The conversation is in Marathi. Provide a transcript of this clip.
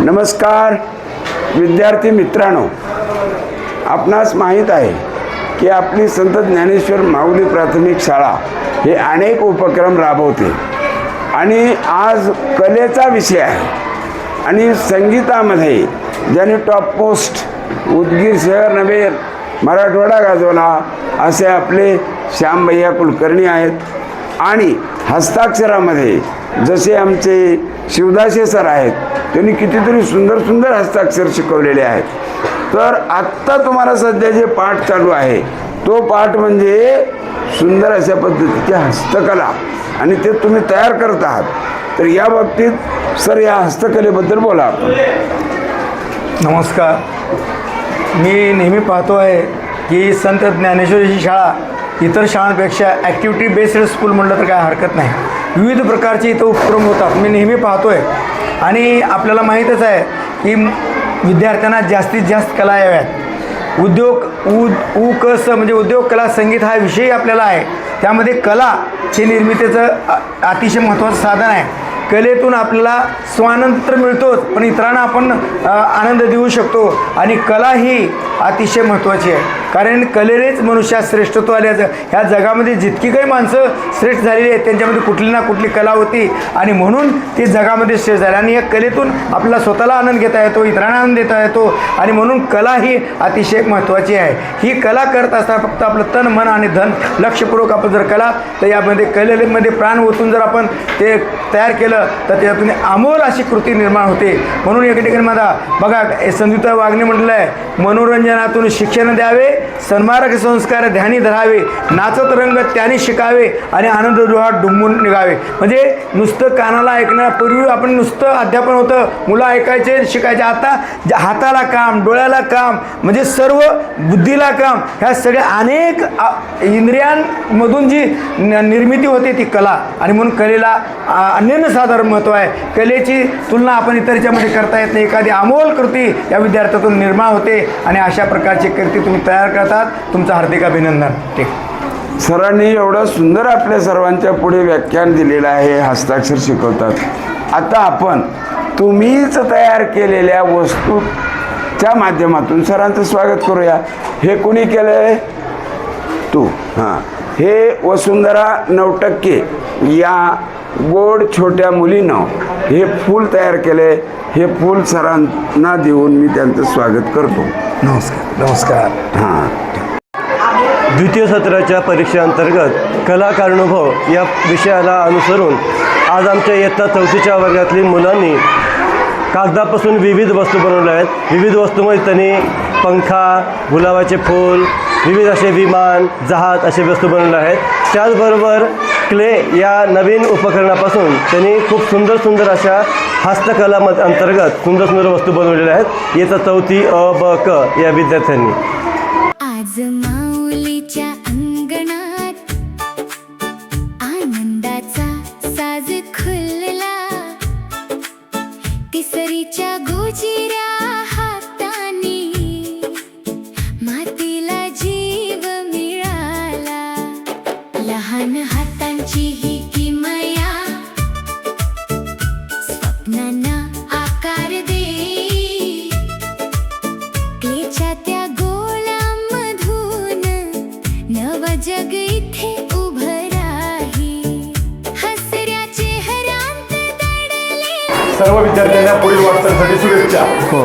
नमस्कार विद्यार्थी मित्रांनो, आपणास माहीत आहे की आपली संत ज्ञानेश्वर माऊली प्राथमिक शाळा हे अनेक उपक्रम राबवते आणि आज कलेचा विषय आहे आणि संगीतामध्ये ज्याने टॉप पोस्ट उदगीर शहर नव्हे मराठवाडा गाजवला असे आपले श्याम भैया कुलकर्णी आहेत आणि हस्ताक्षरामध्ये जसे आमचे शिवदासे सर आहेत, त्यांनी कितीतरी सुंदर सुंदर हस्ताक्षर शिकवलेले आहेत. तर आत्ता तुम्हाला सध्या जे पाठ चालू आहे तो पाठ म्हणजे सुंदर अशा पद्धतीची हस्तकला आणि ते तुम्ही तयार करत आहात. तर या बाबतीत सर या हस्तकलेबद्दल बोला आपण. नमस्कार. मी नेहमी पाहतो आहे की संत ज्ञानेश्वरीची शाळा इतर शाळांपेक्षा ॲक्टिव्हिटी बेस्ड स्कूल म्हटलं तर काय हरकत नाही. विविध प्रकारचे इथं उपक्रम होतात, मी नेहमी पाहतो आहे. आणि आपल्याला माहीतच आहे की विद्यार्थ्यांना जास्तीत जास्त कला याव्यात. म्हणजे उद्योग कला संगीत हा विषय आपल्याला आहे. त्यामध्ये कला हे निर्मितीचं अतिशय महत्त्वाचं साधन आहे. कलेतून आपल्याला स्वानंद तर मिळतोच, पण इतरांना आपण आनंद देऊ शकतो. आणि कला ही अतिशय महत्त्वाची आहे, कारण कलेनेच मनुष्यात श्रेष्ठत्व आल्याचं. ह्या जगामध्ये जितकी काही माणसं श्रेष्ठ झालेली आहेत त्यांच्यामध्ये कुठली ना कुठली कला होती आणि म्हणून ती जगामध्ये श्रेष्ठ झाली. आणि या कलेतून आपल्याला स्वतःला आनंद घेता येतो, इतरांना आनंद देता येतो. आणि म्हणून कला ही अतिशय महत्त्वाची आहे. ही कला करत असताना फक्त आपलं तन मन आणि धन लक्षपूर्वक आपण जर कला तर यामध्ये कलेमध्ये प्राण ओतून जर आपण ते तयार केलं तर त्यातून अमोल अशी कृती निर्माण होते. म्हणून एका ठिकाणी माझा बघा संयुक्त वागणे म्हटलं आहे, मनोरंजनातून शिक्षण द्यावे, सन्मार्ग संस्कार ध्यानी धरावे, नाचत रंग त्याने शिकावे आणि आनंदगृहात डुंबून निघावे. म्हणजे नुसतं कानाला ऐकण्यापूर्वी आपण नुसतं अध्यापन होतं, मुलं ऐकायचे शिकायचे. आता हाताला काम, डोळ्याला काम, म्हणजे सर्व बुद्धीला काम, ह्या सगळ्या अनेक इंद्रियांमधून जी निर्मिती होते ती कला. आणि म्हणून कलेला अनन्यसाधारण महत्त्व आहे. कलेची तुलना आपण इतरच्यामध्ये करता येत नाही. एखादी अमोल कृती या विद्यार्थ्यातून निर्माण होते आणि अशा प्रकारची कृती तुम्ही तयार करतात. तुमचं हार्दिक अभिनंदन. ठीक. सरांनी एवढं सुंदर आपल्या सर्वांच्या पुढे व्याख्यान दिलेलं आहे, हस्ताक्षर शिकवतात. आता आपण तुम्हीच तयार केलेल्या वस्तूच्या माध्यमातून सरांचं स्वागत करूया. हे कोणी केलं आहे? तू. हां, हे वसुंधरा 9% या गोड छोट्या मुलीनं हे फूल तयार केले. हे फूल सरांना देऊन मी त्यांचं स्वागत करतो. नमस्कार. नमस्कार. हां, द्वितीय सत्राच्या परीक्षेअंतर्गत कलाकारानुभव या विषयाला अनुसरून आज आमच्या इयत्ता 4थीच्या वर्गातली मुलांनी कागदापासून विविध वस्तू बनवल्या आहेत. विविध वस्तूमध्ये त्यांनी पंखा, गुलाबाचे फूल, विविध असे विमान, जहाज असे वस्तू बनवले आहेत. त्याचबरोबर क्ले या नवीन उपकरणापासून त्यांनी खूप सुंदर सुंदर अशा हस्तकला अंतर्गत सुंदर सुंदर वस्तू बनवलेल्या आहेत. इयत्ता 4थी अ ब क या विद्यार्थ्यांनी. आज माऊलीच्या अंगणात आनंदाचा साज खुलला, तिसरीच्या गोजिऱ्या हातानी मातीला जीव मिळाला. लहान हातांची ही किमया स्वप्नांना आकार दे, क्लेच्या त्या नव जग इथे उभं राही, हसऱ्या चेहऱ्यांत दडले. सर्व विद्यार्थ्यांना पुढील वाटचालीसाठी शुभेच्छा. हो,